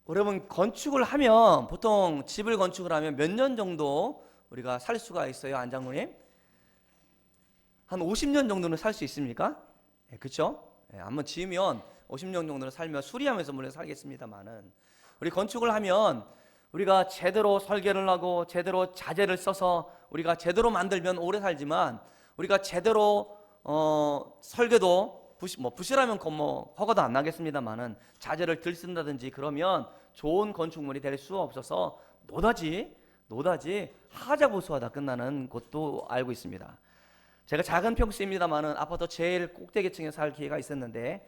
여러분, 건축을 하면 보통 집을 건축을 하면 몇 년 정도 우리가 살 수가 있어요, 안장로님? 한 50년 정도는 살 수 있습니까? 예, 그렇죠? 예, 한번 지으면 50년 정도는 살면 수리하면서 물론 살겠습니다만은, 우리 건축을 하면 우리가 제대로 설계를 하고 제대로 자재를 써서 우리가 제대로 만들면 오래 살지만, 우리가 제대로 설계도 부실하면 허가도 안 나겠습니다만은 자재를 덜 쓴다든지 그러면 좋은 건축물이 될 수 없어서 노다지 하자보수하다 끝나는 곳도 알고 있습니다. 제가 작은 평수입니다만은 아파트 제일 꼭대기층에 살 기회가 있었는데,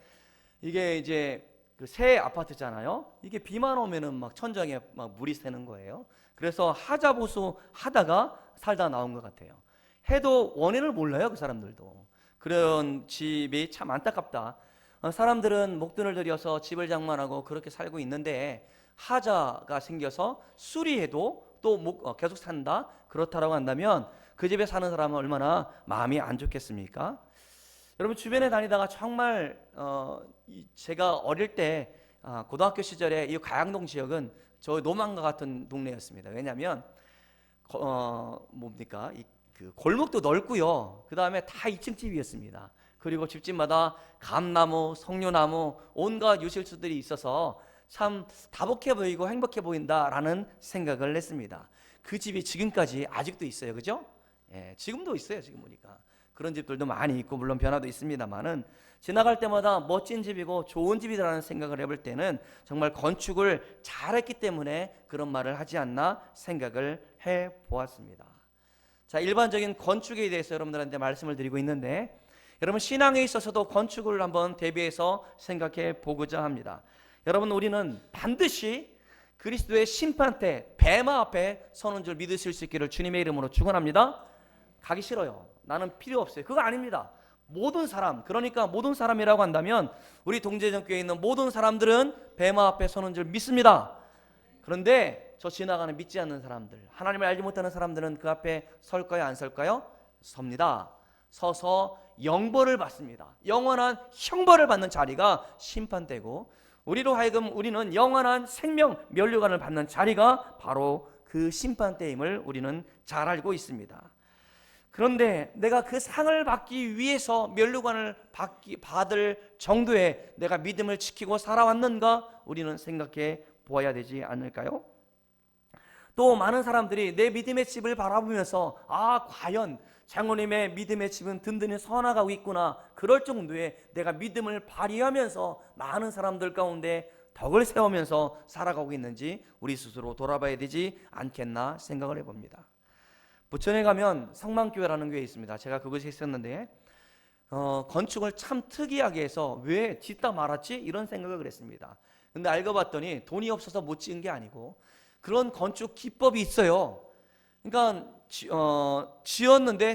이게 이제 그 새 아파트잖아요. 이게 비만 오면은 막 천장에 막 물이 새는 거예요. 그래서 하자보수 하다가 살다 나온 것 같아요. 해도 원인을 몰라요, 그 사람들도. 그런 집이 참 안타깝다. 사람들은 목돈을 들여서 집을 장만하고 그렇게 살고 있는데, 하자가 생겨서 수리해도 또 계속 산다, 그렇다라고 한다면 그 집에 사는 사람은 얼마나 마음이 안 좋겠습니까? 여러분, 주변에 다니다가 정말 제가 어릴 때 고등학교 시절에 이 가양동 지역은 저 노만과 같은 동네였습니다. 왜냐하면 그 골목도 넓고요. 그 다음에 다 2층 집이었습니다. 그리고 집집마다 감나무, 석류나무, 온갖 유실수들이 있어서 참 다복해 보이고 행복해 보인다라는 생각을 했습니다. 그 집이 지금까지 아직도 있어요, 그죠? 예, 지금도 있어요. 지금 보니까 그런 집들도 많이 있고 물론 변화도 있습니다만은, 지나갈 때마다 멋진 집이고 좋은 집이라는 생각을 해볼 때는 정말 건축을 잘했기 때문에 그런 말을 하지 않나 생각을 해보았습니다. 자, 일반적인 건축에 대해서 여러분들한테 말씀을 드리고 있는데, 여러분, 신앙에 있어서도 건축을 한번 대비해서 생각해 보고자 합니다. 여러분, 우리는 반드시 그리스도의 심판대 뱀마 앞에 서는 줄 믿으실 수 있기를 주님의 이름으로 축원합니다. 가기 싫어요, 나는 필요 없어요, 그거 아닙니다. 모든 사람, 그러니까 모든 사람이라고 한다면 우리 동제전교회에 있는 모든 사람들은 뱀마 앞에 서는 줄 믿습니다. 그런데 저 지나가는 믿지 않는 사람들, 하나님을 알지 못하는 사람들은 그 앞에 설까요, 안 설까요? 섭니다. 서서 영벌을 받습니다. 영원한 형벌을 받는 자리가 심판대고, 우리로 하여금 우리는 영원한 생명 면류관을 받는 자리가 바로 그 심판대임을 우리는 잘 알고 있습니다. 그런데 내가 그 상을 받기 위해서 면류관을 받을 정도의 내가 믿음을 지키고 살아왔는가, 우리는 생각해 보아야 되지 않을까요? 또 많은 사람들이 내 믿음의 집을 바라보면서 과연 장로님의 믿음의 집은 든든히 서나가고 있구나, 그럴 정도의 내가 믿음을 발휘하면서 많은 사람들 가운데 덕을 세우면서 살아가고 있는지 우리 스스로 돌아봐야 되지 않겠나 생각을 해봅니다. 부천에 가면 성만교회라는 교회 있습니다. 제가 그곳에 있었는데 건축을 참 특이하게 해서 왜 짓다 말았지? 이런 생각을 했습니다. 근데 알고 봤더니 돈이 없어서 못 지은 게 아니고 그런 건축 기법이 있어요. 그러니까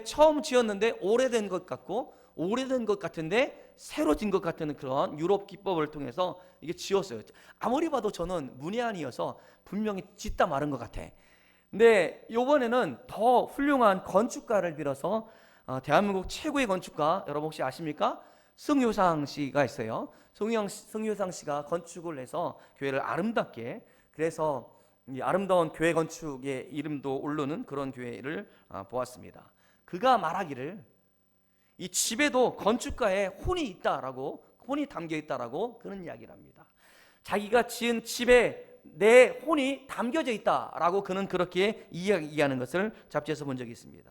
처음 지었는데 오래된 것 같고, 오래된 것 같은데 새로 진 것 같은 그런 유럽 기법을 통해서 이게 지었어요. 아무리 봐도 저는 문외한이어서 분명히 짓다 마른 것 같아. 근데 이번에는 더 훌륭한 건축가를 빌어서 대한민국 최고의 건축가, 여러분 혹시 아십니까? 승효상 씨가 있어요. 승효상 씨가 건축을 해서 교회를 아름답게, 그래서 이 아름다운 교회 건축의 이름도 오르는 그런 교회를 보았습니다. 그가 말하기를 이 집에도 건축가의 혼이 있다라고, 혼이 담겨 있다라고 그런 이야기를 합니다. 자기가 지은 집에 내 혼이 담겨져 있다라고 그는 그렇게 이야기하는 것을 잡지에서 본 적이 있습니다.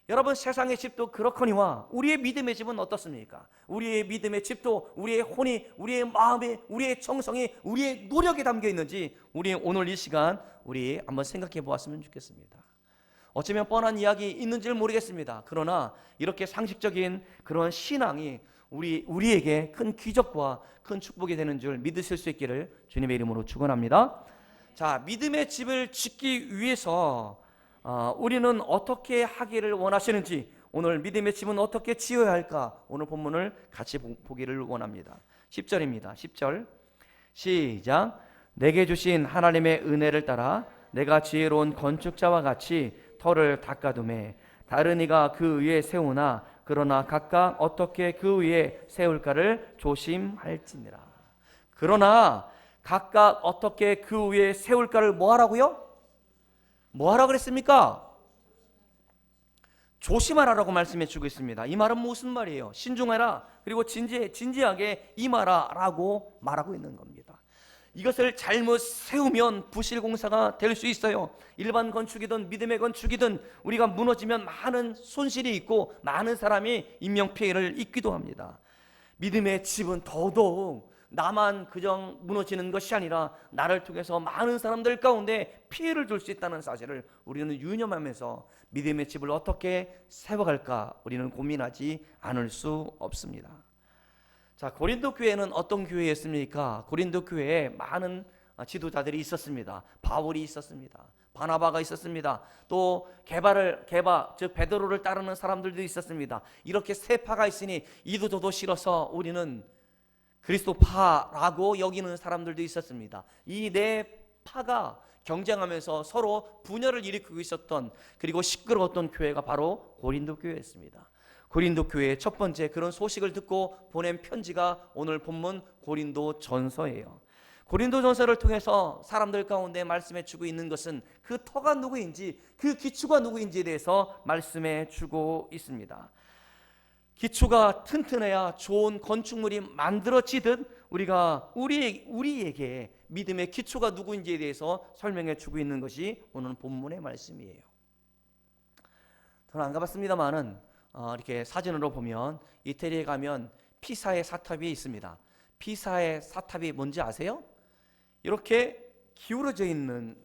여러분, 세상의 집도 그렇거니와 우리의 믿음의 집은 어떻습니까? 우리의 믿음의 집도 우리의 혼이, 우리의 마음이, 우리의 정성이, 우리의 노력이 담겨 있는지 우리 오늘 이 시간 우리 한번 생각해 보았으면 좋겠습니다. 어쩌면 뻔한 이야기 있는지는 모르겠습니다. 그러나 이렇게 상식적인 그런 신앙이 우리에게 큰 기적과 큰 축복이 되는 줄 믿으실 수 있기를 주님의 이름으로 축원합니다. 자, 믿음의 집을 짓기 위해서 우리는 어떻게 하기를 원하시는지, 오늘 믿음의 집은 어떻게 지어야 할까, 오늘 본문을 같이 보기를 원합니다. 10절입니다. 10절 시작. 내게 주신 하나님의 은혜를 따라 내가 지혜로운 건축자와 같이 터를 닦아두매 다른 이가 그 위에 세우나 그러나 각각 어떻게 그 위에 세울까를 조심할지니라. 그러나 각각 어떻게 그 위에 세울까를 뭐 하라고요? 뭐 하라고 그랬습니까? 조심하라라고 말씀해 주고 있습니다. 이 말은 무슨 말이에요? 신중하라, 그리고 진지하게 임하라라고 말하고 있는 겁니다. 이것을 잘못 세우면 부실공사가 될 수 있어요. 일반 건축이든 믿음의 건축이든 우리가 무너지면 많은 손실이 있고 많은 사람이 인명피해를 입기도 합니다. 믿음의 집은 더더욱 나만 그저 무너지는 것이 아니라 나를 통해서 많은 사람들 가운데 피해를 줄 수 있다는 사실을 우리는 유념하면서 믿음의 집을 어떻게 세워갈까 우리는 고민하지 않을 수 없습니다. 자, 고린도 교회는 어떤 교회였습니까? 고린도 교회에 많은 지도자들이 있었습니다. 바울이 있었습니다. 바나바가 있었습니다. 또 게바 즉 베드로를 따르는 사람들도 있었습니다. 이렇게 세 파가 있으니 이도 저도 싫어서 우리는 그리스도파라고 여기는 사람들도 있었습니다. 이 네 파가 경쟁하면서 서로 분열을 일으키고 있었던, 그리고 시끄러웠던 교회가 바로 고린도 교회였습니다. 고린도 교회의 첫 번째 그런 소식을 듣고 보낸 편지가 오늘 본문 고린도 전서예요. 고린도 전서를 통해서 사람들 가운데 말씀해 주고 있는 것은 그 터가 누구인지, 그 기초가 누구인지에 대해서 말씀해 주고 있습니다. 기초가 튼튼해야 좋은 건축물이 만들어지듯 우리에게 믿음의 기초가 누구인지에 대해서 설명해 주고 있는 것이 오늘 본문의 말씀이에요. 저는 안 가봤습니다만은 이렇게 사진으로 보면 이태리에 가면 피사의 사탑이 있습니다. 피사의 사탑이 뭔지 아세요? 이렇게 기울어져 있는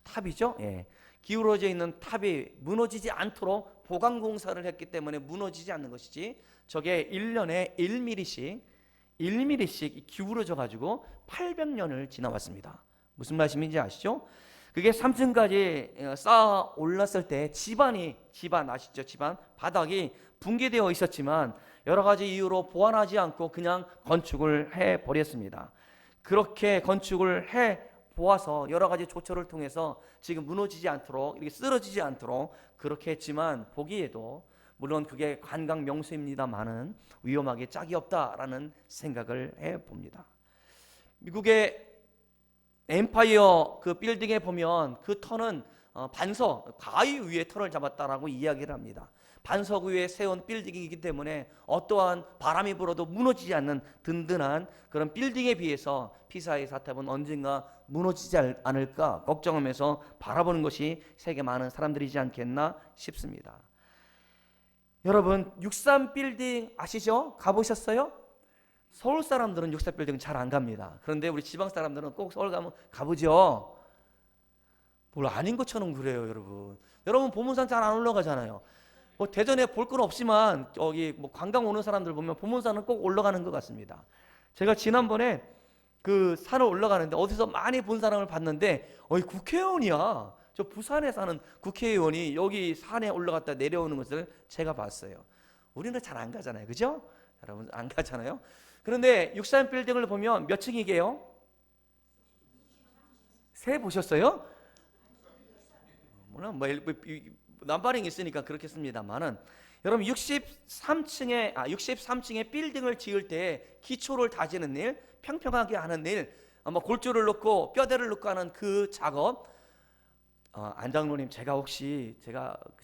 탑이죠. 예. 기울어져 있는 탑이 무너지지 않도록 보강 공사를 했기 때문에 무너지지 않는 것이지, 저게 1년에 1mm씩 기울어져 가지고 800년을 지나왔습니다. 무슨 말씀인지 아시죠? 그게 3층까지 쌓아 올랐을 때 집안 아시죠? 집안 바닥이 붕괴되어 있었지만 여러 가지 이유로 보완하지 않고 그냥 건축을 해 버렸습니다. 그렇게 건축을 해 보아서 여러 가지 조처를 통해서 지금 무너지지 않도록, 이렇게 쓰러지지 않도록 그렇게 했지만, 보기에도 물론 그게 관광 명소입니다만은 위험하게 짝이 없다라는 생각을 해 봅니다. 미국의 엠파이어 그 빌딩에 보면 그 터는 반석, 바위 위에 터를 잡았다라고 이야기를 합니다. 반석 위에 세운 빌딩이기 때문에 어떠한 바람이 불어도 무너지지 않는 든든한 그런 빌딩에 비해서 피사의 사탑은 언젠가 무너지지 않을까 걱정하면서 바라보는 것이 세계 많은 사람들이지 않겠나 싶습니다. 여러분, 63 빌딩 아시죠? 가보셨어요? 서울 사람들은 64 빌딩 잘 안 갑니다. 그런데 우리 지방 사람들은 꼭 서울 가면 가보죠. 뭘 아닌 것처럼 그래요, 여러분. 여러분 보문산 잘 안 올라가잖아요. 뭐 대전에 볼 건 없지만 여기 뭐 관광 오는 사람들 보면 보문산은 꼭 올라가는 것 같습니다. 제가 지난번에 그 산을 올라가는데 어디서 많이 본 사람을 봤는데, 국회의원이야. 저 부산에 사는 국회의원이 여기 산에 올라갔다 내려오는 것을 제가 봤어요. 우리는 잘 안 가잖아요, 그죠? 여러분 안 가잖아요. 그런데 63 빌딩을 보면 몇 층이게요? 세 보셨어요? 물론 뭐 남바링이 있으니까 그렇겠습니다만은, 여러분 63층의 빌딩을 지을 때 기초를 다지는 일, 평평하게 하는 일, 골조를 넣고 뼈대를 넣고 하는 그 작업, 안장로님 제가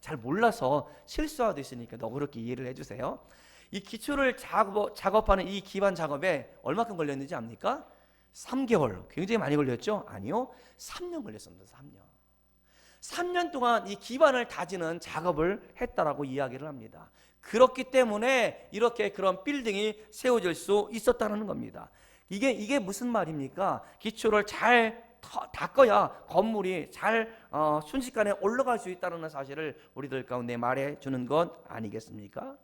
잘 몰라서 실수할 수도 있으니까 너그럽게 이해를 해주세요. 이 기초를 작업하는 이 기반 작업에 얼마큼 걸렸는지 압니까? 3개월. 굉장히 많이 걸렸죠? 아니요, 3년 걸렸습니다. 3년 동안 이 기반을 다지는 작업을 했다라고 이야기를 합니다. 그렇기 때문에 이렇게 그런 빌딩이 세워질 수 있었다는 겁니다. 이게 무슨 말입니까? 기초를 잘 닦아야 건물이 잘 순식간에 올라갈 수 있다는 사실을 우리들 가운데 말해주는 것 아니겠습니까?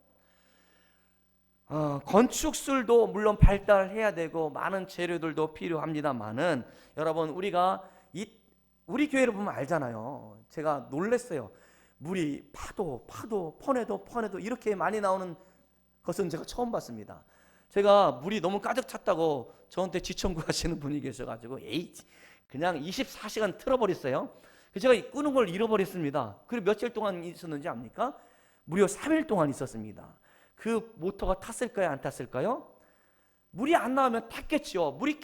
건축술도 물론 발달해야 되고 많은 재료들도 필요합니다만은, 여러분 우리 교회를 보면 알잖아요. 제가 놀랐어요. 물이 파도 퍼내도 이렇게 많이 나오는 것은 제가 처음 봤습니다. 제가 물이 너무 가득 찼다고 저한테 지청구 하시는 분이 계셔가지고 그냥 24시간 틀어버렸어요. 제가 끄는 걸 잃어버렸습니다. 그리고 며칠 동안 있었는지 압니까? 무려 3일 동안 있었습니다. 그 모터가 탔을까요, 안 탔을까요? 물이 안 나오면 탔겠죠. 물이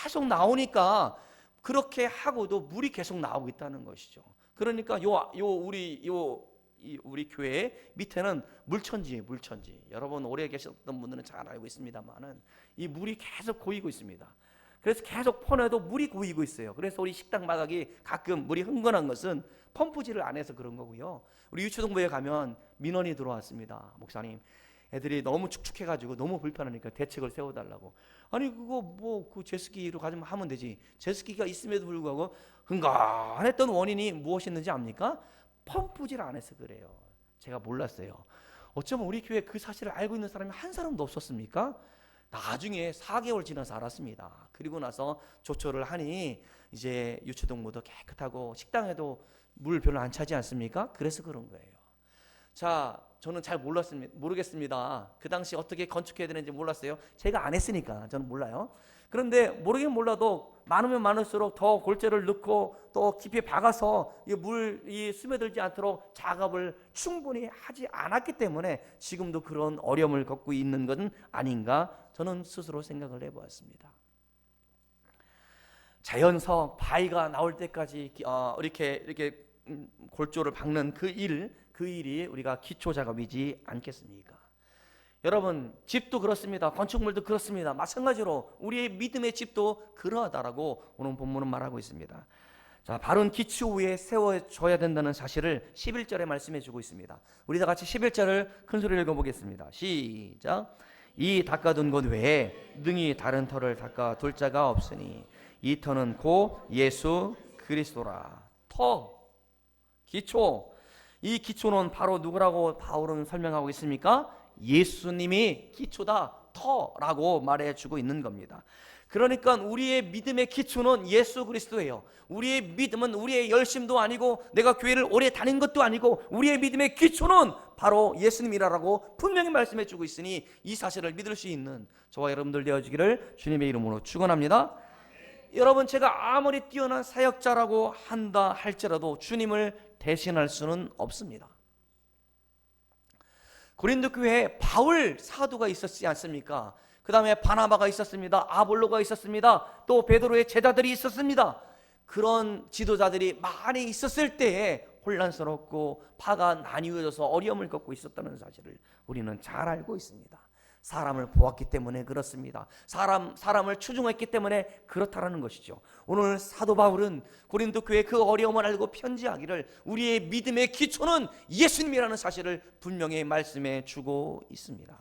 계속 나오니까 그렇게 하고도 물이 계속 나오고 있다는 것이죠. 그러니까 우리 교회 밑에는 물천지예요, 물천지. 여러분 오래 계셨던 분들은 잘 알고 있습니다만은 이 물이 계속 고이고 있습니다. 그래서 계속 퍼내도 물이 고이고 있어요. 그래서 우리 식당 바닥이 가끔 물이 흥건한 것은 펌프질을 안 해서 그런 거고요. 우리 유초동부에 가면 민원이 들어왔습니다. 목사님, 애들이 너무 축축해가지고 너무 불편하니까 대책을 세워달라고. 아니 그거 뭐 그 제스키로 가지면 하면 되지. 제스키가 있음에도 불구하고 흥건했던 원인이 무엇이었는지 압니까? 펌프질 안 해서 그래요. 제가 몰랐어요. 어쩌면 우리 교회 그 사실을 알고 있는 사람이 한 사람도 없었습니까? 나중에 4개월 지나서 알았습니다. 그리고 나서 조처를 하니 이제 유초동부도 깨끗하고 식당에도 물 별로 안 차지 않습니까? 그래서 그런 거예요. 자, 저는 잘 모르겠습니다. 그 당시 어떻게 건축해야 되는지 몰랐어요. 제가 안 했으니까 저는 몰라요. 그런데 모르긴 몰라도 많으면 많을수록 더 골재를 넣고 또 깊이 박아서 물이 스며들지 않도록 작업을 충분히 하지 않았기 때문에 지금도 그런 어려움을 겪고 있는 것은 아닌가 저는 스스로 생각을 해보았습니다. 자연석 바위가 나올 때까지 이렇게 골조를 박는 그 일이 우리가 기초 작업이지 않겠습니까? 여러분 집도 그렇습니다. 건축물도 그렇습니다. 마찬가지로 우리의 믿음의 집도 그러하다라고 오늘 본문은 말하고 있습니다. 자, 바른 기초 위에 세워져야 된다는 사실을 11절에 말씀해 주고 있습니다. 우리 다 같이 11절을 큰 소리로 읽어보겠습니다. 시작. 이 닦아둔 것 외에 능히 다른 터를 닦아둘 자가 없으니 이 터는 곧 예수 그리스도라. 터, 기초. 이 기초는 바로 누구라고 바울은 설명하고 있습니까? 예수님이 기초다, 터라고 말해주고 있는 겁니다. 그러니까 우리의 믿음의 기초는 예수 그리스도예요. 우리의 믿음은 우리의 열심도 아니고 내가 교회를 오래 다닌 것도 아니고 우리의 믿음의 기초는 바로 예수님이라고 분명히 말씀해 주고 있으니 이 사실을 믿을 수 있는 저와 여러분들 되어주기를 주님의 이름으로 축원합니다. 여러분, 제가 아무리 뛰어난 사역자라고 한다 할지라도 주님을 대신할 수는 없습니다. 고린도 교회에 바울 사도가 있었지 않습니까? 그 다음에 바나바가 있었습니다. 아볼로가 있었습니다. 또 베드로의 제자들이 있었습니다. 그런 지도자들이 많이 있었을 때에 혼란스럽고 파가 나뉘어져서 어려움을 겪고 있었다는 사실을 우리는 잘 알고 있습니다. 사람을 보았기 때문에 그렇습니다. 사람을 추종했기 때문에 그렇다라는 것이죠. 오늘 사도 바울은 고린도 교회 그 어려움을 알고 편지하기를 우리의 믿음의 기초는 예수님이라는 사실을 분명히 말씀해 주고 있습니다.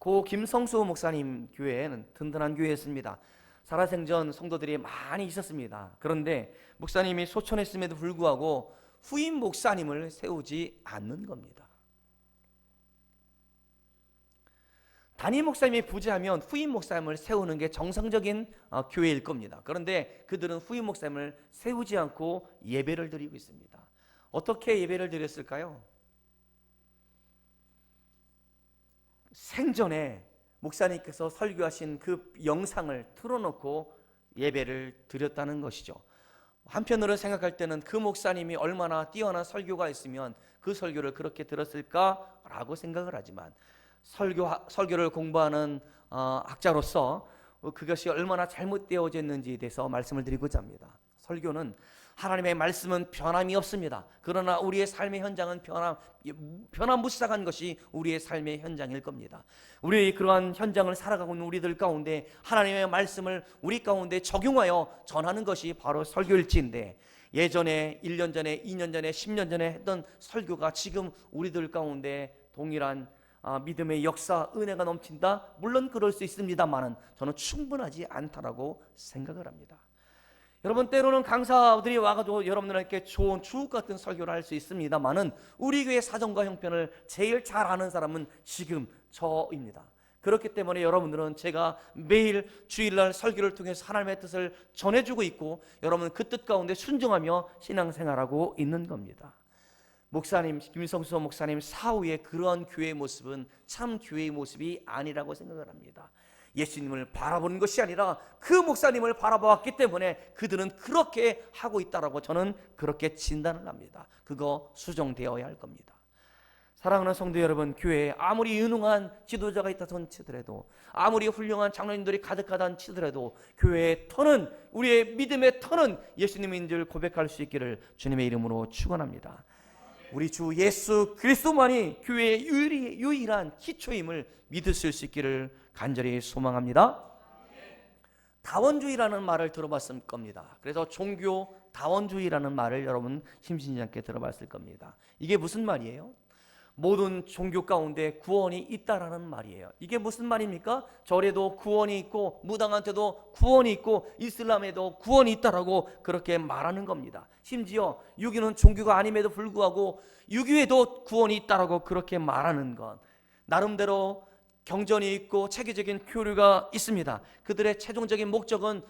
고 김성수 목사님 교회에는 든든한 교회였습니다. 살아생전 성도들이 많이 있었습니다. 그런데 목사님이 소천했음에도 불구하고 후임 목사님을 세우지 않는 겁니다. 단임 목사님이 부재하면 후임 목사님을 세우는 게 정상적인 교회일 겁니다. 그런데 그들은 후임 목사님을 세우지 않고 예배를 드리고 있습니다. 어떻게 예배를 드렸을까요? 생전에 목사님께서 설교하신 그 영상을 틀어놓고 예배를 드렸다는 것이죠. 한편으로 생각할 때는 그 목사님이 얼마나 뛰어난 설교가 있으면 그 설교를 그렇게 들었을까라고 생각을 하지만 설교를 공부하는 학자로서 그것이 얼마나 잘못되어졌는지에 대해서 말씀을 드리고자 합니다. 설교는 하나님의 말씀은 변함이 없습니다. 그러나 우리의 삶의 현장은 변화무쌍한 것이 우리의 삶의 현장일 겁니다. 우리 그러한 현장을 살아가고 있는 우리들 가운데 하나님의 말씀을 우리 가운데 적용하여 전하는 것이 바로 설교일지인데 예전에 1년 전에 2년 전에 10년 전에 했던 설교가 지금 우리들 가운데 동일한 믿음의 역사, 은혜가 넘친다? 물론 그럴 수 있습니다만 저는 충분하지 않다라고 생각을 합니다. 여러분, 때로는 강사들이 와가지고 여러분들에게 좋은 주옥 같은 설교를 할 수 있습니다만은 우리 교회 사정과 형편을 제일 잘 아는 사람은 지금 저입니다. 그렇기 때문에 여러분들은 제가 매일 주일날 설교를 통해서 하나님의 뜻을 전해주고 있고 여러분은 그 뜻 가운데 순종하며 신앙생활하고 있는 겁니다. 목사님, 김성수 목사님 사후의 그러한 교회의 모습은 참 교회의 모습이 아니라고 생각을 합니다. 예수님을 바라보는 것이 아니라 그 목사님을 바라보았기 때문에 그들은 그렇게 하고 있다라고 저는 그렇게 진단을 합니다. 그거 수정되어야 할 겁니다. 사랑하는 성도 여러분, 교회에 아무리 유능한 지도자가 있다던 치더라도, 아무리 훌륭한 장로님들이 가득하다는 치더라도 교회의 터는, 우리의 믿음의 터는 예수님인 줄 고백할 수 있기를 주님의 이름으로 축원합니다. 우리 주 예수 그리스도만이 교회의 유일한 기초임을 믿으실 수 있기를 간절히 소망합니다. 다원주의라는 말을 들어봤을 겁니다. 그래서 종교 다원주의라는 말을 여러분 심심찮게 들어봤을 겁니다. 이게 무슨 말이에요? 모든 종교 가운데 구원이 있다라는 말이에요. 이게 무슨 말입니까? 절에도 구원이 있고 무당한테도 구원이 있고 이슬람에도 구원이 있다라고 그렇게 말하는 겁니다. 심지어 유교는 종교가 아님에도 불구하고 유교에도 구원이 있다라고 그렇게 말하는 것, 나름대로 경전이 있고 체계적인 교류가 있습니다. 그들의 최종적인 목적은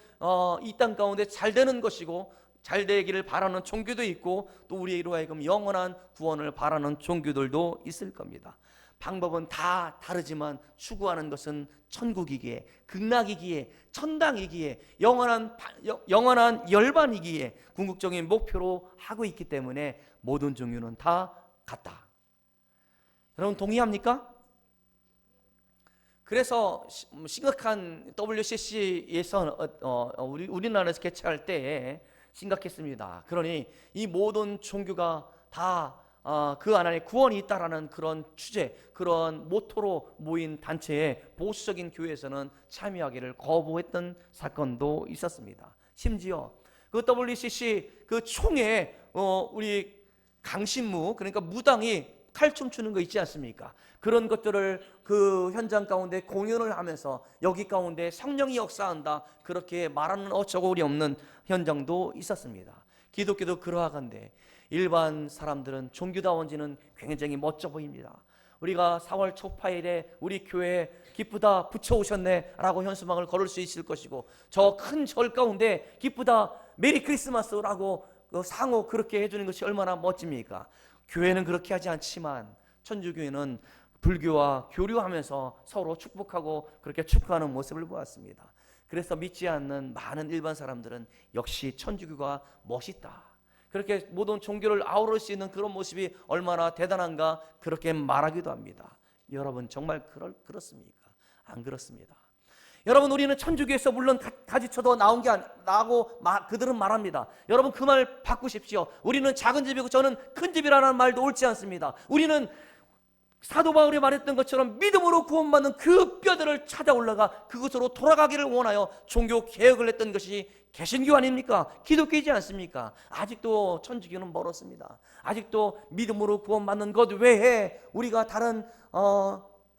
이 땅 가운데 잘 되는 것이고, 잘 되기를 바라는 종교도 있고, 또 우리로 하여금 영원한 구원을 바라는 종교들도 있을 겁니다. 방법은 다 다르지만 추구하는 것은 천국이기에, 극락이기에, 천당이기에, 영원한 열반이기에 궁극적인 목표로 하고 있기 때문에 모든 종교는 다 같다. 여러분 동의합니까? 그래서 심각한 WCC에서 우리나라에서 개최할 때에 심각했습니다. 그러니 이 모든 종교가 다 그 안에 구원이 있다라는 그런 주제, 그런 모토로 모인 단체에 보수적인 교회에서는 참여하기를 거부했던 사건도 있었습니다. 심지어 그 WCC 그 총회 우리 강신무, 그러니까 무당이 칼춤 추는 거 있지 않습니까? 그런 것들을 그 현장 가운데 공연을 하면서 여기 가운데 성령이 역사한다 그렇게 말하는 어처구니 없는 현장도 있었습니다. 기독교도 그러하건대 일반 사람들은 종교다원지는 굉장히 멋져 보입니다. 우리가 4월 초파일에 우리 교회에 기쁘다 붙여오셨네 라고 현수막을 걸을 수 있을 것이고, 저 큰 절 가운데 기쁘다 메리 크리스마스라고 상호 그렇게 해주는 것이 얼마나 멋집니까? 교회는 그렇게 하지 않지만 천주교회는 불교와 교류하면서 서로 축복하고 그렇게 축하하는 모습을 보았습니다. 그래서 믿지 않는 많은 일반 사람들은 역시 천주교가 멋있다, 그렇게 모든 종교를 아우를 수 있는 그런 모습이 얼마나 대단한가 그렇게 말하기도 합니다. 여러분 정말 그렇습니까? 안 그렇습니다. 여러분 우리는 천주교에서 물론 가지쳐도 나온 게 나고 그들은 말합니다. 여러분 그 말 바꾸십시오. 우리는 작은 집이고 저는 큰 집이라는 말도 옳지 않습니다. 우리는 사도 바울이 말했던 것처럼 믿음으로 구원받는 그 뼈들을 찾아 올라가 그것으로 돌아가기를 원하여 종교 개혁을 했던 것이 개신교 아닙니까? 기독교이지 않습니까? 아직도 천주교는 멀었습니다. 아직도 믿음으로 구원받는 것 외에 우리가 다른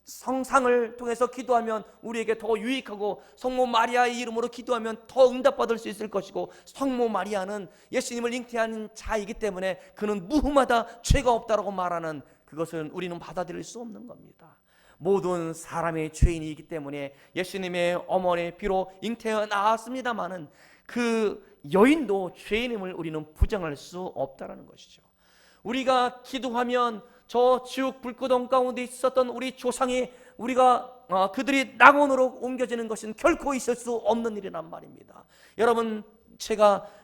성상을 통해서 기도하면 우리에게 더 유익하고, 성모 마리아의 이름으로 기도하면 더 응답받을 수 있을 것이고, 성모 마리아는 예수님을 잉태한 자이기 때문에 그는 무흠하다, 죄가 없다라고 말하는 그것은 우리는 받아들일 수 없는 겁니다. 모든 사람의 죄인이기 때문에 예수님의 어머니 비록 잉태해 나왔습니다마는 그 여인도 죄인임을 우리는 부정할 수 없다라는 것이죠. 우리가 기도하면 저 지옥 불구덩 가운데 있었던 우리 조상이 그들이 낙원으로 옮겨지는 것은 결코 있을 수 없는 일이란 말입니다. 여러분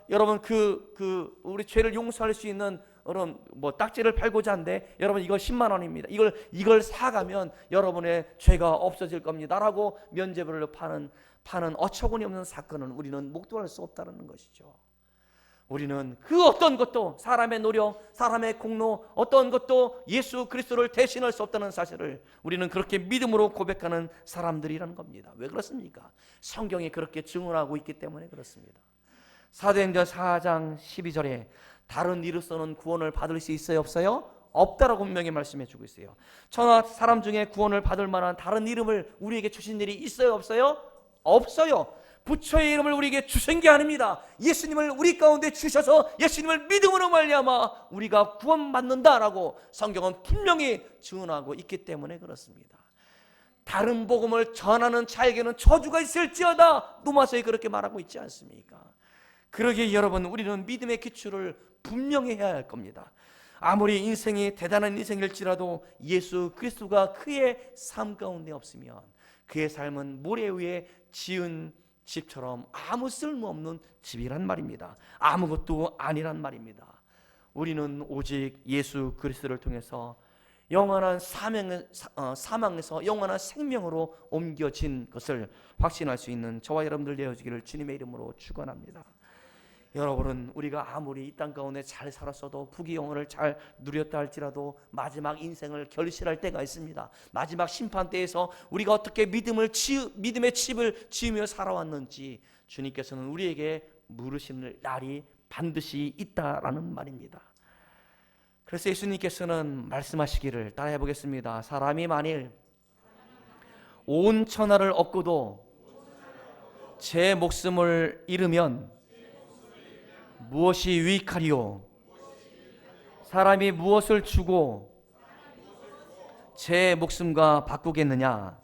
여러분 우리 죄를 용서할 수 있는 여러분 딱지를 팔고자 하는데 여러분 이거 10만 원입니다. 이걸 사가면 여러분의 죄가 없어질 겁니다라고 면죄부를 파는 어처구니 없는 사건은 우리는 목도할 수 없다는 것이죠. 우리는 그 어떤 것도 사람의 노력, 사람의 공로, 어떤 것도 예수 그리스도를 대신할 수 없다는 사실을 우리는 그렇게 믿음으로 고백하는 사람들이라는 겁니다. 왜 그렇습니까? 성경이 그렇게 증언하고 있기 때문에 그렇습니다. 사도행전 4장 12절에 다른 이로서는 구원을 받을 수 있어요, 없어요? 없다라고 분명히 말씀해 주고 있어요. 천하 사람 중에 구원을 받을 만한 다른 이름을 우리에게 주신 일이 있어요, 없어요? 없어요. 부처의 이름을 우리에게 주신 게 아닙니다. 예수님을 우리 가운데 주셔서 예수님을 믿음으로 말미암아 우리가 구원받는다라고 성경은 분명히 증언하고 있기 때문에 그렇습니다. 다른 복음을 전하는 자에게는 저주가 있을지어다, 로마서에 그렇게 말하고 있지 않습니까? 그러기에 여러분 우리는 믿음의 기초를 분명히 해야 할 겁니다. 아무리 인생이 대단한 인생일지라도 예수 그리스도가 그의 삶 가운데 없으면 그의 삶은 모래 위에 지은 집처럼 아무 쓸모없는 집이란 말입니다. 아무것도 아니란 말입니다. 우리는 오직 예수 그리스도를 통해서 영원한 사망에서 영원한 생명으로 옮겨진 것을 확신할 수 있는 저와 여러분들 되어지기를 주님의 이름으로 축원합니다. 여러분은 우리가 아무리 이 땅 가운데 잘 살았어도 부귀영화를 잘 누렸다 할지라도 마지막 인생을 결실할 때가 있습니다. 마지막 심판 때에서 우리가 어떻게 믿음의 칩을 지으며 살아왔는지 주님께서는 우리에게 물으실 날이 반드시 있다라는 말입니다. 그래서 예수님께서는 말씀하시기를, 따라해 보겠습니다. 사람이 만일 온 천하를 얻고도 제 목숨을 잃으면 무엇이 유익하리요? 사람이 무엇을 주고 제 목숨과 바꾸겠느냐?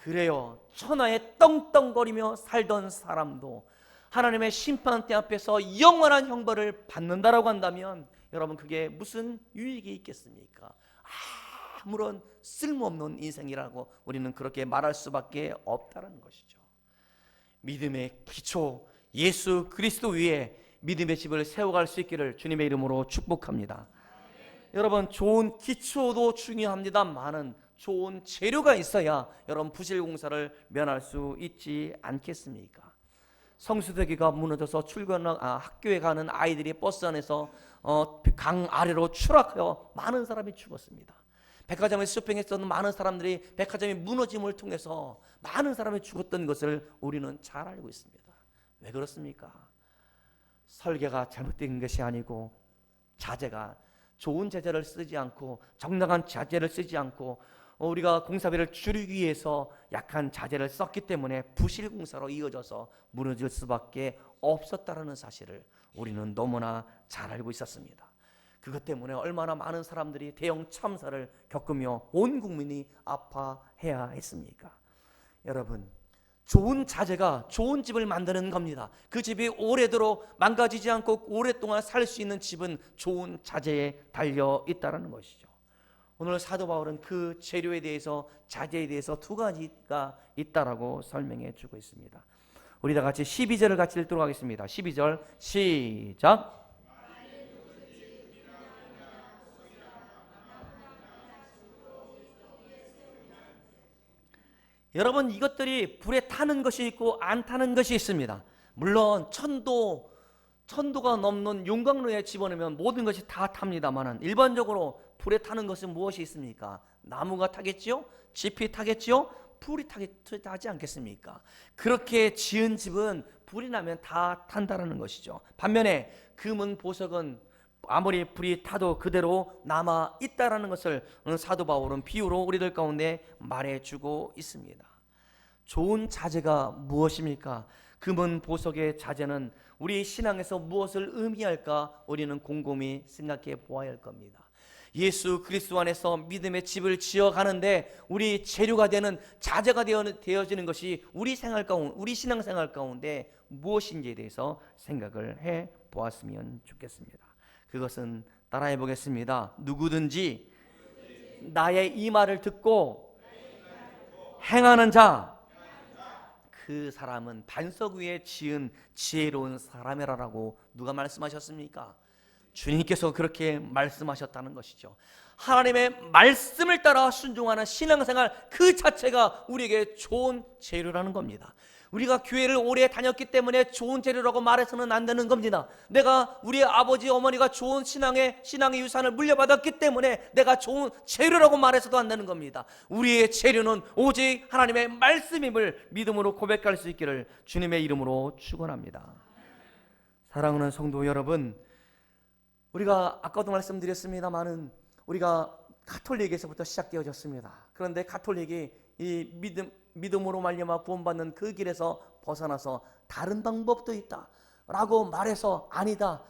그래요. 천하에 떵떵거리며 살던 사람도 하나님의 심판대 앞에서 영원한 형벌을 받는다라고 한다면 여러분, 그게 무슨 유익이 있겠습니까? 아무런 쓸모없는 인생이라고 우리는 그렇게 말할 수밖에 없다는 것이죠. 믿음의 기초 예수 그리스도 위에 믿음의 집을 세워갈 수 있기를 주님의 이름으로 축복합니다. 여러분, 좋은 기초도 중요합니다만은 좋은 재료가 있어야 여러분 부실공사를 면할 수 있지 않겠습니까? 성수대교가 무너져서 학교에 가는 아이들이 버스 안에서 강 아래로 추락하여 많은 사람이 죽었습니다. 백화점에 쇼핑했던 많은 사람들이 백화점이 무너짐을 통해서 많은 사람이 죽었던 것을 우리는 잘 알고 있습니다. 왜 그렇습니까? 설계가 잘못된 것이 아니고 자재가 좋은 자재를 쓰지 않고 정당한 자재를 쓰지 않고 우리가 공사비를 줄이기 위해서 약한 자재를 썼기 때문에 부실공사로 이어져서 무너질 수밖에 없었다는 사실을 우리는 너무나 잘 알고 있었습니다. 그것 때문에 얼마나 많은 사람들이 대형 참사를 겪으며 온 국민이 아파해야 했습니까? 여러분, 좋은 자재가 좋은 집을 만드는 겁니다. 그 집이 오래도록 망가지지 않고 오랫동안 살 수 있는 집은 좋은 자재에 달려 있다는 것이죠. 오늘 사도 바울은 그 재료에 대해서, 자재에 대해서 두 가지가 있다라고 설명해 주고 있습니다. 우리 다 같이 12절을 같이 읽도록 하겠습니다. 12절 시작. 여러분, 이것들이 불에 타는 것이 있고 안 타는 것이 있습니다. 물론 천도가 넘는 용광로에 집어넣으면 모든 것이 다 탑니다만은 일반적으로 불에 타는 것은 무엇이 있습니까? 나무가 타겠지요? 짚이 타겠지요? 불이 타지 않겠습니까? 그렇게 지은 집은 불이 나면 다 탄다라는 것이죠. 반면에 금은 보석은 아무리 불이 타도 그대로 남아 있다라는 것을 사도 바울은 비유로 우리들 가운데 말해주고 있습니다. 좋은 자재가 무엇입니까? 금은 보석의 자재는 우리 신앙에서 무엇을 의미할까 우리는 곰곰이 생각해 보아야 할 겁니다. 예수 그리스도 안에서 믿음의 집을 지어가는데 우리 재료가 되는 자재가 되어지는 것이 우리 신앙생활 가운데 무엇인지에 대해서 생각을 해 보았으면 좋겠습니다. 그것은 따라해 보겠습니다. 누구든지 나의 이 말을 듣고 행하는 자, 그 사람은 반석 위에 지은 지혜로운 사람이라고 누가 말씀하셨습니까? 주님께서 그렇게 말씀하셨다는 것이죠. 하나님의 말씀을 따라 순종하는 신앙생활 그 자체가 우리에게 좋은 재료라는 겁니다. 우리가 교회를 오래 다녔기 때문에 좋은 재료라고 말해서는 안 되는 겁니다. 내가 우리 아버지 어머니가 좋은 신앙의 유산을 물려받았기 때문에 내가 좋은 재료라고 말해서도 안 되는 겁니다. 우리의 재료는 오직 하나님의 말씀임을 믿음으로 고백할 수 있기를 주님의 이름으로 축원합니다. 사랑하는 성도 여러분, 우리가 아까도 말씀드렸습니다마는 우리가 가톨릭에서부터 시작되어졌습니다. 그런데 가톨릭이 이 믿음으로 말미암아 구원받는 그 길에서 벗어나서 다른 방법도 있다라고 말해서 아니다,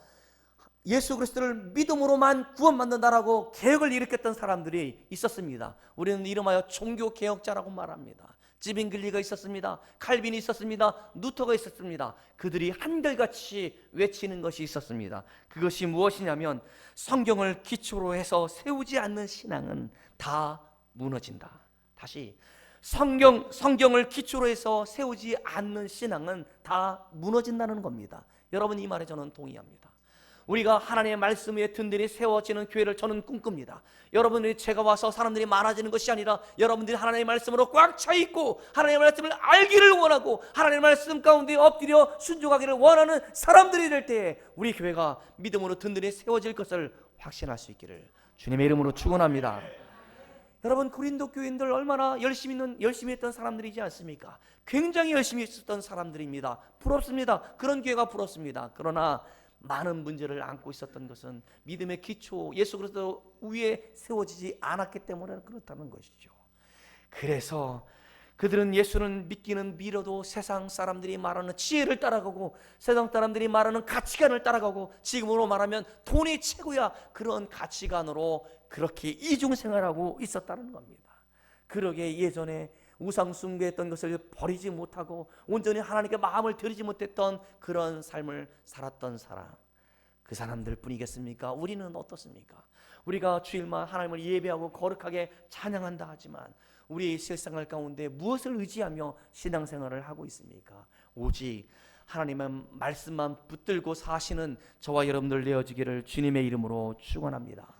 예수 그리스도를 믿음으로만 구원받는다라고 개혁을 일으켰던 사람들이 있었습니다. 우리는 이름하여 종교개혁자라고 말합니다. 지빙글리가 있었습니다. 칼빈이 있었습니다. 루터가 있었습니다. 그들이 한결같이 외치는 것이 있었습니다. 그것이 무엇이냐면 성경을 기초로 해서 세우지 않는 신앙은 다 무너진다. 다시, 성경을 기초로 해서 세우지 않는 신앙은 다 무너진다는 겁니다. 여러분, 이 말에 저는 동의합니다. 우리가 하나님의 말씀 위에 든든히 세워지는 교회를 저는 꿈꿉니다. 여러분들이 제가 와서 사람들이 많아지는 것이 아니라 여러분들이 하나님의 말씀으로 꽉 차 있고 하나님의 말씀을 알기를 원하고 하나님의 말씀 가운데 엎드려 순종하기를 원하는 사람들이 될 때에 우리 교회가 믿음으로 든든히 세워질 것을 확신할 수 있기를 주님의 이름으로 축원합니다. 여러분, 고린도 교인들 얼마나 열심히 했던 사람들이지 않습니까? 굉장히 열심히 했었던 사람들입니다. 부럽습니다. 그런 교회가 부럽습니다. 그러나 많은 문제를 안고 있었던 것은 믿음의 기초 예수 그리스도 위에 세워지지 않았기 때문에 그렇다는 것이죠. 그래서 그들은 예수는 믿기는 믿어도 세상 사람들이 말하는 지혜를 따라가고 세상 사람들이 말하는 가치관을 따라가고 지금으로 말하면 돈이 최고야, 그런 가치관으로 그렇게 이중생활하고 있었다는 겁니다. 그러게 예전에 우상 숭배했던 것을 버리지 못하고 온전히 하나님께 마음을 드리지 못했던 그런 삶을 살았던 사람, 그 사람들 뿐이겠습니까? 우리는 어떻습니까? 우리가 주일만 하나님을 예배하고 거룩하게 찬양한다 하지만 우리의 실생활 가운데 무엇을 의지하며 신앙생활을 하고 있습니까? 오직 하나님의 말씀만 붙들고 사시는 저와 여러분들 되어지기를 주님의 이름으로 축원합니다.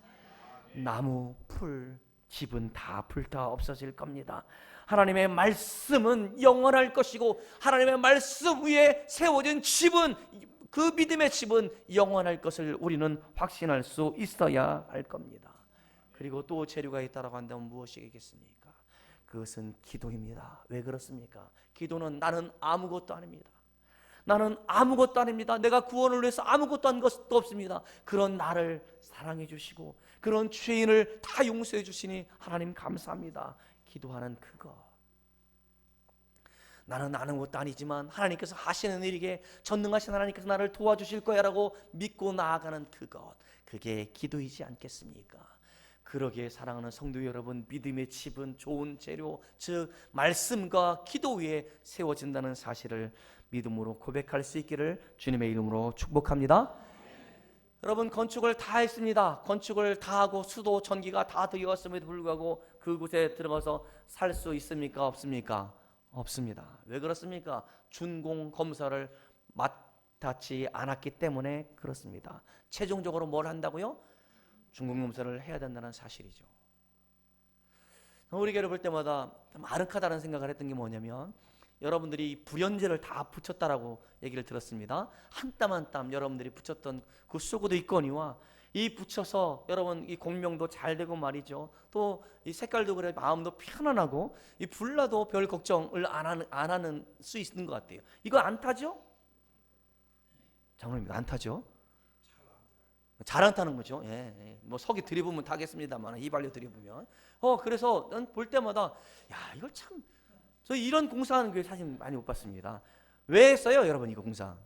나무, 풀, 집은 다 불타 없어질 겁니다. 하나님의 말씀은 영원할 것이고 하나님의 말씀 위에 세워진 집은, 그 믿음의 집은 영원할 것을 우리는 확신할 수 있어야 할 겁니다. 그리고 또 재료가 있다라고 한다면 무엇이겠습니까? 그것은 기도입니다. 왜 그렇습니까? 기도는 나는 아무것도 아닙니다. 나는 아무것도 아닙니다. 내가 구원을 위해서 아무것도 한 것도 없습니다. 그런 나를 사랑해 주시고 그런 죄인을 다 용서해 주시니 하나님 감사합니다. 기도하는 그것. 나는 아무것도 아니지만 하나님께서 하시는 일이게 전능하신 하나님께서 나를 도와주실 거야 라고 믿고 나아가는 그것, 그게 기도이지 않겠습니까? 그러기에 사랑하는 성도 여러분, 믿음의 집은 좋은 재료, 즉 말씀과 기도 위에 세워진다는 사실을 믿음으로 고백할 수 있기를 주님의 이름으로 축복합니다. 여러분, 건축을 다 했습니다. 건축을 다 하고 수도 전기가 다 들어갔음에도 불구하고 그곳에 들어가서 살 수 있습니까? 없습니까? 없습니다. 왜 그렇습니까? 준공 검사를 맡았지 않았기 때문에 그렇습니다. 최종적으로 뭘 한다고요? 준공 검사를 해야 된다는 사실이죠. 우리 교회를 볼 때마다 좀 아늑하다는 생각을 했던 게 뭐냐면, 여러분들이 불연제를 다 붙였다라고 얘기를 들었습니다. 한 땀 한 땀 여러분들이 붙였던 그 수고도 있거니와 이 붙여서 여러분 이 공명도 잘 되고 말이죠. 또 이 색깔도 그래 마음도 편안하고 이 불나도 별 걱정을 안 하는 수 있는 것 같아요. 이거 안 타죠? 장로님 안 타죠? 잘 안 타는 거죠. 예, 예. 뭐 석이 들이부면 타겠습니다만 휘발유 들이부면. 그래서 난 볼 때마다 야 이걸 참 저 이런 공사하는 교회 사실 많이 못 봤습니다. 왜 했어요, 여러분 이거 공사?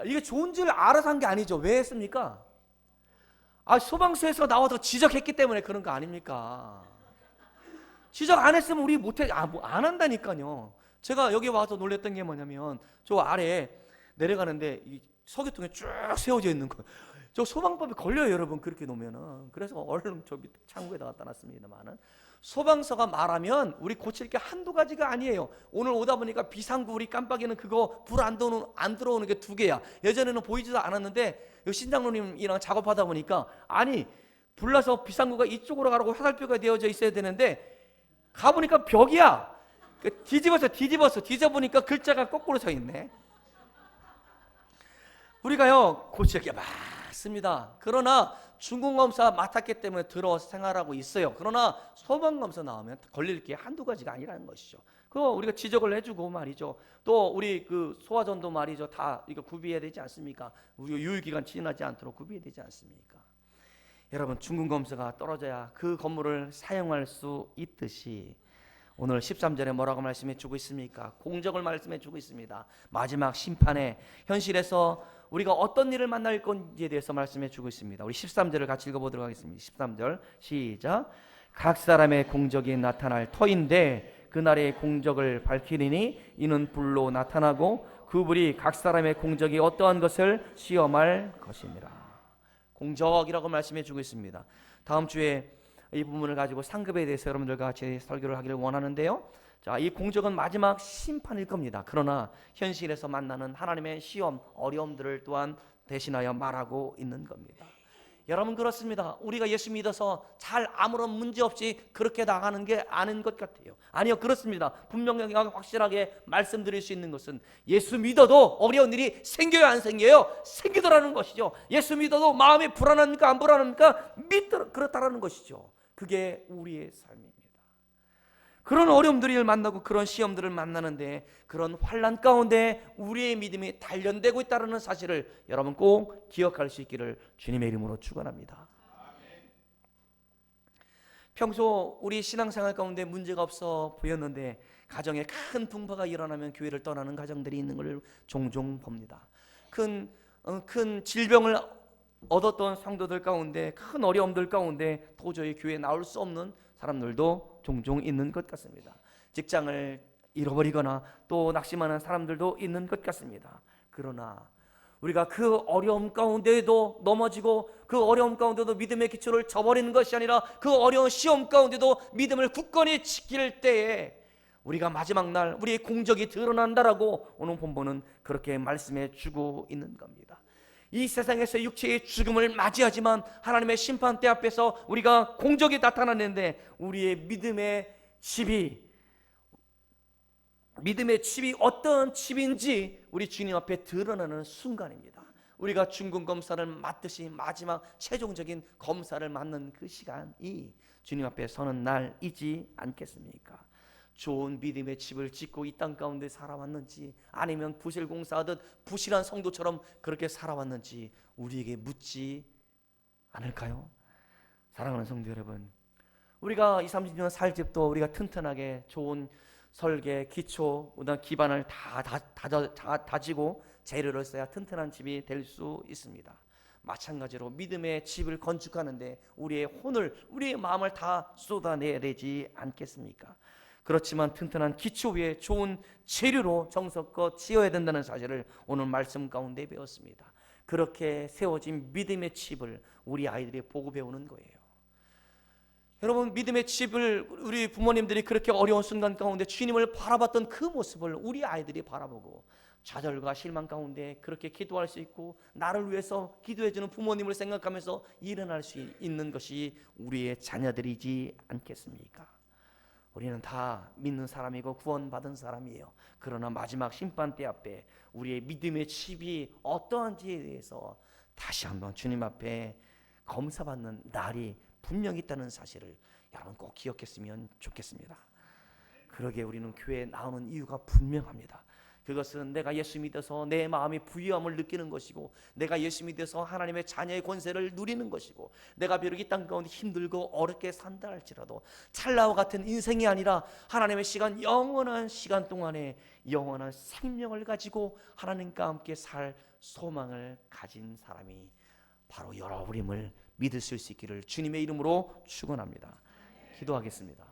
이게 좋은 줄 알아서 한 게 아니죠. 왜 했습니까? 소방서에서 나와서 지적했기 때문에 그런 거 아닙니까? 지적 안 했으면 우리 못해, 뭐 안 한다니까요. 제가 여기 와서 놀랬던 게 뭐냐면 저 아래에 내려가는데 이 석유통에 쭉 세워져 있는 거. 저 소방법에 걸려요, 여러분. 그렇게 놓으면은. 그래서 얼른 저 밑에 창고에다 갖다 놨습니다만은. 소방서가 말하면 우리 고칠 게 한두 가지가 아니에요. 오늘 오다 보니까 비상구 우리 깜빡이는 그거 불 안 들어오는 게 2개야. 예전에는 보이지도 않았는데 신장로님이랑 작업하다 보니까 아니 불나서 비상구가 이쪽으로 가라고 화살표가 되어져 있어야 되는데 가보니까 벽이야. 뒤집어보니까 글자가 거꾸로 서 있네. 우리가요 고칠 게 많습니다. 그러나 준공검사 맡았기 때문에 들어와서 생활하고 있어요. 그러나 소방검사 나오면 걸릴 게 한두 가지가 아니라는 것이죠. 그거 우리가 지적을 해주고 말이죠. 또 우리 그 소화전도 말이죠. 다 이거 구비해야 되지 않습니까? 우리 유효기간 지나지 않도록 구비해야 되지 않습니까? 여러분, 준공검사가 떨어져야 그 건물을 사용할 수 있듯이 오늘 13절에 뭐라고 말씀해 주고 있습니까? 공적을 말씀해 주고 있습니다. 마지막 심판의 현실에서 우리가 어떤 일을 만날 건지에 대해서 말씀해 주고 있습니다. 우리 13절을 같이 읽어보도록 하겠습니다. 13절 시작. 각 사람의 공적이 나타날 터인데 그날의 공적을 밝히리니 이는 불로 나타나고 그 불이 각 사람의 공적이 어떠한 것을 시험할 것이니라. 공적이라고 말씀해 주고 있습니다. 다음 주에 이 부분을 가지고 상급에 대해서 여러분들과 같이 설교를 하기를 원하는데요. 자, 이 공적은 마지막 심판일 겁니다. 그러나 현실에서 만나는 하나님의 시험, 어려움들을 또한 대신하여 말하고 있는 겁니다. 여러분, 그렇습니다. 우리가 예수 믿어서 잘 아무런 문제 없이 그렇게 나가는 게 아닌 것 같아요. 아니요, 그렇습니다. 분명하게 확실하게 말씀드릴 수 있는 것은 예수 믿어도 어려운 일이 생겨요, 안 생겨요? 생기더라는 것이죠. 예수 믿어도 마음이 불안합니까, 안 불안합니까? 그렇다라는 것이죠. 그게 우리의 삶입니다. 그런 어려움들을 만나고 그런 시험들을 만나는데, 그런 환난 가운데 우리의 믿음이 단련되고 있다는 사실을 여러분 꼭 기억할 수 있기를 주님의 이름으로 축원합니다. 평소 우리 신앙생활 가운데 문제가 없어 보였는데 가정에 큰 풍파가 일어나면 교회를 떠나는 가정들이 있는 걸 종종 봅니다. 큰 질병을 얻었던 성도들 가운데, 큰 어려움들 가운데 도저히 교회에 나올 수 없는 사람들도 종종 있는 것 같습니다. 직장을 잃어버리거나 또 낙심하는 사람들도 있는 것 같습니다. 그러나 우리가 그 어려움 가운데도 넘어지고 그 어려움 가운데도 믿음의 기초를 저버리는 것이 아니라 그 어려운 시험 가운데도 믿음을 굳건히 지킬 때에 우리가 마지막 날 우리의 공적이 드러난다라고 오늘 본문은 그렇게 말씀해 주고 있는 겁니다. 이 세상에서 육체의 죽음을 맞이하지만 하나님의 심판대 앞에서 우리가 공적이 나타나는데, 우리의 믿음의 칩이 어떤 칩인지 우리 주님 앞에 드러나는 순간입니다. 우리가 중간검사를 맡듯이 마지막 최종적인 검사를 맡는 그 시간이 주님 앞에 서는 날이지 않겠습니까? 좋은 믿음의 집을 짓고 이 땅 가운데 살아왔는지, 아니면 부실공사하듯 부실한 성도처럼 그렇게 살아왔는지 우리에게 묻지 않을까요? 사랑하는 성도 여러분, 우리가 20, 30년 살 집도 우리가 튼튼하게 좋은 설계, 기초, 기반을 다 다지고 재료를 써야 튼튼한 집이 될 수 있습니다. 마찬가지로 믿음의 집을 건축하는데 우리의 혼을, 우리의 마음을 다 쏟아내야 되지 않겠습니까? 그렇지만 튼튼한 기초 위에 좋은 재료로 정성껏 지어야 된다는 사실을 오늘 말씀 가운데 배웠습니다. 그렇게 세워진 믿음의 칩을 우리 아이들이 보고 배우는 거예요. 여러분, 믿음의 칩을 우리 부모님들이 그렇게 어려운 순간 가운데 주님을 바라봤던 그 모습을 우리 아이들이 바라보고 좌절과 실망 가운데 그렇게 기도할 수 있고, 나를 위해서 기도해주는 부모님을 생각하면서 일어날 수 있는 것이 우리의 자녀들이지 않겠습니까? 우리는 다 믿는 사람이고 구원받은 사람이에요. 그러나 마지막 심판대 앞에 우리의 믿음의 칩이 어떠한지에 대해서 다시 한번 주님 앞에 검사받는 날이 분명히 있다는 사실을 여러분 꼭 기억했으면 좋겠습니다. 그러기에 우리는 교회에 나오는 이유가 분명합니다. 그것은 내가 예수 믿어서 내 마음이 부유함을 느끼는 것이고, 내가 예수 믿어서 하나님의 자녀의 권세를 누리는 것이고, 내가 비록 이 땅 가운데 힘들고 어렵게 산다 할지라도 찰나와 같은 인생이 아니라 하나님의 시간, 영원한 시간 동안에 영원한 생명을 가지고 하나님과 함께 살 소망을 가진 사람이 바로 여러분임을 믿으실 수 있기를 주님의 이름으로 축원합니다. 기도하겠습니다.